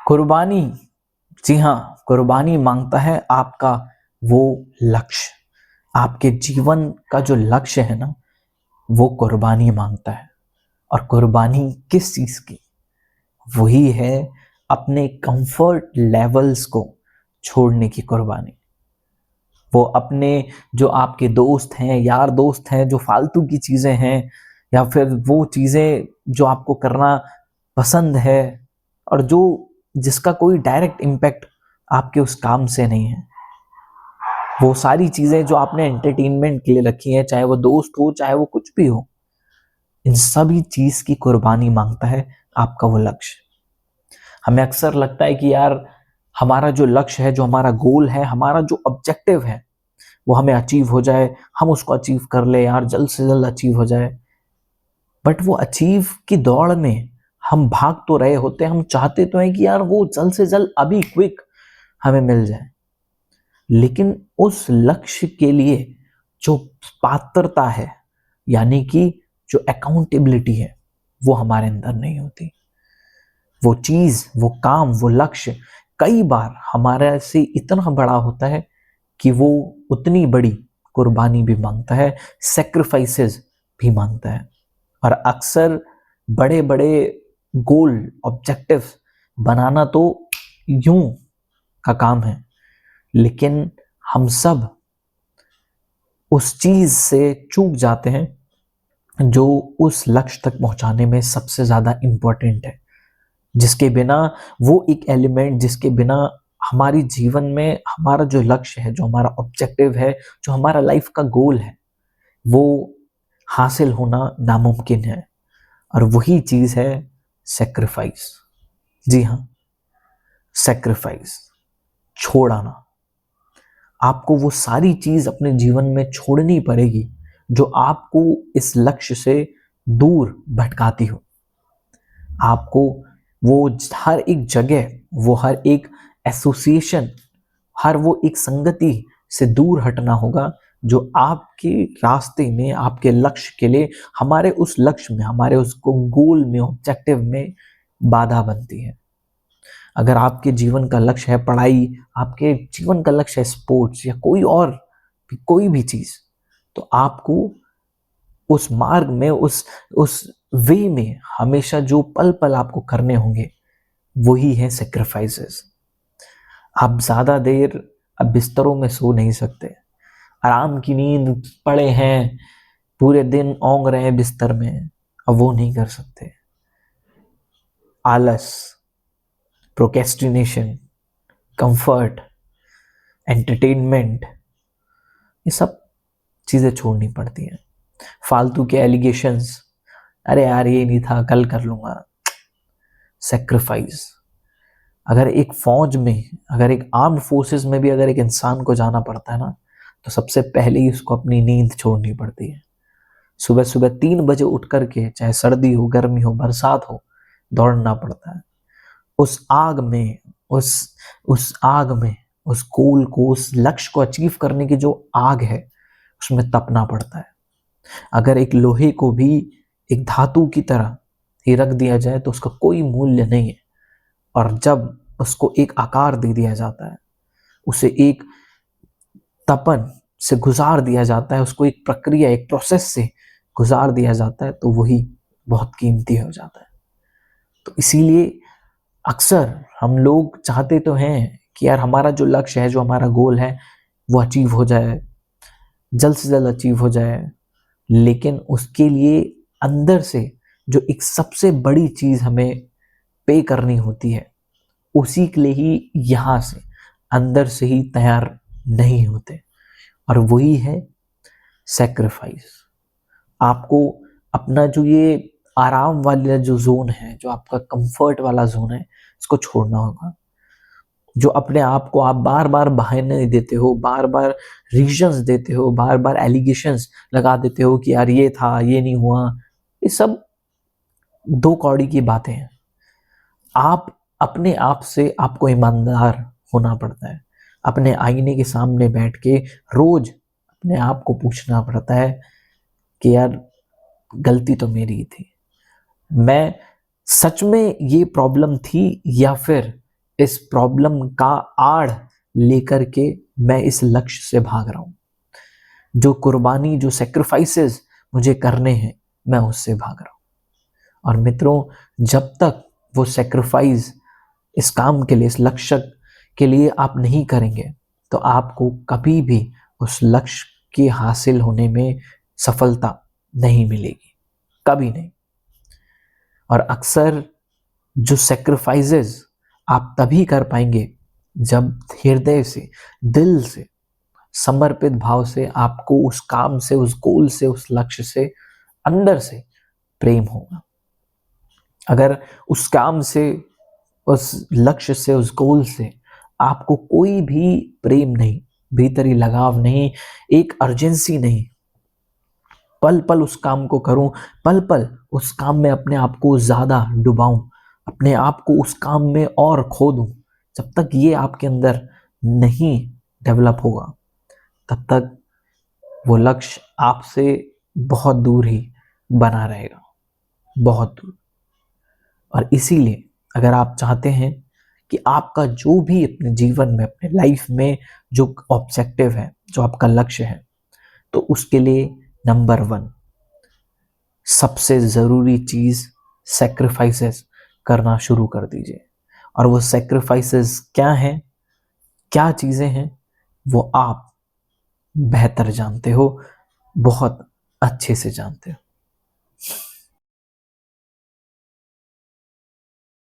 कुर्बानी, जी हाँ, कुर्बानी मांगता है आपका वो लक्ष्य। आपके जीवन का जो लक्ष्य है ना, वो कुर्बानी मांगता है। और कुर्बानी किस चीज़ की? वही है अपने कंफर्ट लेवल्स को छोड़ने की कुर्बानी। वो अपने जो आपके दोस्त हैं, यार दोस्त हैं, जो फालतू की चीज़ें हैं, या फिर वो चीज़ें जो आपको करना पसंद है और जो जिसका कोई डायरेक्ट इम्पैक्ट आपके उस काम से नहीं है। वो सारी चीज़ें जो आपने एंटरटेनमेंट के लिए रखी हैं, चाहे वो दोस्त हो, चाहे वो कुछ भी हो, इन सभी चीज़ की कुर्बानी मांगता है आपका वो लक्ष्य। हमें अक्सर लगता है कि यार हमारा जो लक्ष्य है, जो हमारा गोल है, हमारा जो ऑब्जेक्टिव है, वो हमें अचीव हो जाए, हम उसको अचीव कर ले यार, जल्द से जल्द अचीव हो जाए। बट वो अचीव की दौड़ में हम भाग तो रहे होते हैं, हम चाहते तो हैं कि यार वो जल्द से जल्द अभी क्विक हमें मिल जाए, लेकिन उस लक्ष्य के लिए जो पात्रता है, यानी कि जो अकाउंटेबिलिटी है, वो हमारे अंदर नहीं होती। वो चीज, वो काम, वो लक्ष्य कई बार हमारे से इतना बड़ा होता है कि वो उतनी बड़ी कुर्बानी भी मांगता है, सेक्रीफाइसेस भी मांगता है। और अक्सर बड़े बड़े गोल, ऑब्जेक्टिव बनाना तो यूं का काम है, लेकिन हम सब उस चीज से चूक जाते हैं जो उस लक्ष्य तक पहुंचाने में सबसे ज्यादा इंपॉर्टेंट है, जिसके बिना, वो एक एलिमेंट जिसके बिना हमारी जीवन में हमारा जो लक्ष्य है, जो हमारा ऑब्जेक्टिव है, जो हमारा लाइफ का गोल है, वो हासिल होना नामुमकिन है। और वही चीज है सेक्रीफाइस। जी हाँ, सेक्रीफाइस, छोड़ाना। आपको वो सारी चीज अपने जीवन में छोड़नी पड़ेगी जो आपको इस लक्ष्य से दूर भटकाती हो। आपको वो हर एक जगह, वो हर एक एसोसिएशन, हर वो एक संगति से दूर हटना होगा जो आपके रास्ते में, आपके लक्ष्य के लिए, हमारे उस लक्ष्य में, हमारे उसको गोल में, ऑब्जेक्टिव में बाधा बनती है। अगर आपके जीवन का लक्ष्य है पढ़ाई, आपके जीवन का लक्ष्य है स्पोर्ट्स या कोई भी चीज, तो आपको उस मार्ग में, उस वे में हमेशा जो पल पल आपको करने होंगे, वही है सेक्रीफाइसेस। आप ज्यादा देर अब बिस्तरों में सो नहीं सकते, आराम की नींद पड़े हैं, पूरे दिन औंग रहे हैं बिस्तर में, अब वो नहीं कर सकते। आलस, प्रोकेस्टिनेशन, कंफर्ट, एंटरटेनमेंट, ये सब चीजें छोड़नी पड़ती हैं। फालतू के एलिगेशंस, अरे यार ये नहीं था, कल कर लूंगा। सेक्रीफाइस। अगर एक फौज में, अगर एक आर्म्ड फोर्सेस में भी अगर एक इंसान को जाना पड़ता है ना, तो सबसे पहले ही उसको अपनी नींद छोड़नी पड़ती है। सुबह सुबह 3 बजे उठ करके, चाहे सर्दी हो, गर्मी हो, बरसात हो, दौड़ना पड़ता है। उस आग में, उस आग में, उस गोल को, उस लक्ष्य को अचीव करने की जो आग है, उसमें तपना पड़ता है। अगर एक लोहे को भी एक धातु की तरह ही रख दिया जाए तो उसका कोई मूल्य नहीं है, और जब उसको एक आकार दे दिया जाता है, उसे एक तपन से गुजार दिया जाता है, उसको एक प्रक्रिया, एक प्रोसेस से गुजार दिया जाता है, तो वही बहुत कीमती हो जाता है। तो इसीलिए अक्सर हम लोग चाहते तो हैं कि यार हमारा जो लक्ष्य है, जो हमारा गोल है, वो अचीव हो जाए, जल्द से जल्द अचीव हो जाए, लेकिन उसके लिए अंदर से जो एक सबसे बड़ी चीज हमें पे करनी होती है, उसी के लिए ही यहाँ से अंदर से ही तैयार नहीं होते, और वही है सेक्रीफाइस। आपको अपना जो ये आराम वाला जो जोन है, जो आपका कंफर्ट वाला जोन है, इसको छोड़ना होगा। जो अपने आप को आप बार बार बहाने देते हो, बार बार रीजंस देते हो, बार बार एलिगेशंस लगा देते हो कि यार ये था, ये नहीं हुआ, ये सब दो कौड़ी की बातें हैं। आप अपने आप से, आपको ईमानदार होना पड़ता है। अपने आईने के सामने बैठ के रोज अपने आप को पूछना पड़ता है कि यार गलती तो मेरी ही थी, मैं सच में ये प्रॉब्लम थी, या फिर इस प्रॉब्लम का आड़ लेकर के मैं इस लक्ष्य से भाग रहा हूं। जो कुर्बानी, जो सेक्रीफाइसेस मुझे करने हैं, मैं उससे भाग रहा हूं। और मित्रों, जब तक वो सेक्रीफाइस इस काम के लिए, इस लक्ष्य के लिए आप नहीं करेंगे, तो आपको कभी भी उस लक्ष्य के हासिल होने में सफलता नहीं मिलेगी, कभी नहीं। और अक्सर जो सेक्रीफाइसेस आप तभी कर पाएंगे जब हृदय से, दिल से, समर्पित भाव से आपको उस काम से, उस गोल से, उस लक्ष्य से अंदर से प्रेम होगा। अगर उस काम से, उस लक्ष्य से, उस गोल से आपको कोई भी प्रेम नहीं, भीतरी लगाव नहीं, एक अर्जेंसी नहीं, पल पल उस काम को करूं, पल पल उस काम में अपने आप को ज्यादा डुबाऊं, अपने आप को उस काम में और खो दूं, जब तक ये आपके अंदर नहीं डेवलप होगा, तब तक वो लक्ष्य आपसे बहुत दूर ही बना रहेगा, बहुत दूर। और इसीलिए अगर आप चाहते हैं कि आपका जो भी अपने जीवन में, अपने लाइफ में जो ऑब्जेक्टिव है, जो आपका लक्ष्य है, तो उसके लिए नंबर 1 सबसे ज़रूरी चीज़ सेक्रीफाइसेस करना शुरू कर दीजिए। और वो सेक्रीफाइसेस क्या हैं, क्या चीज़ें हैं, वो आप बेहतर जानते हो, बहुत अच्छे से जानते हो।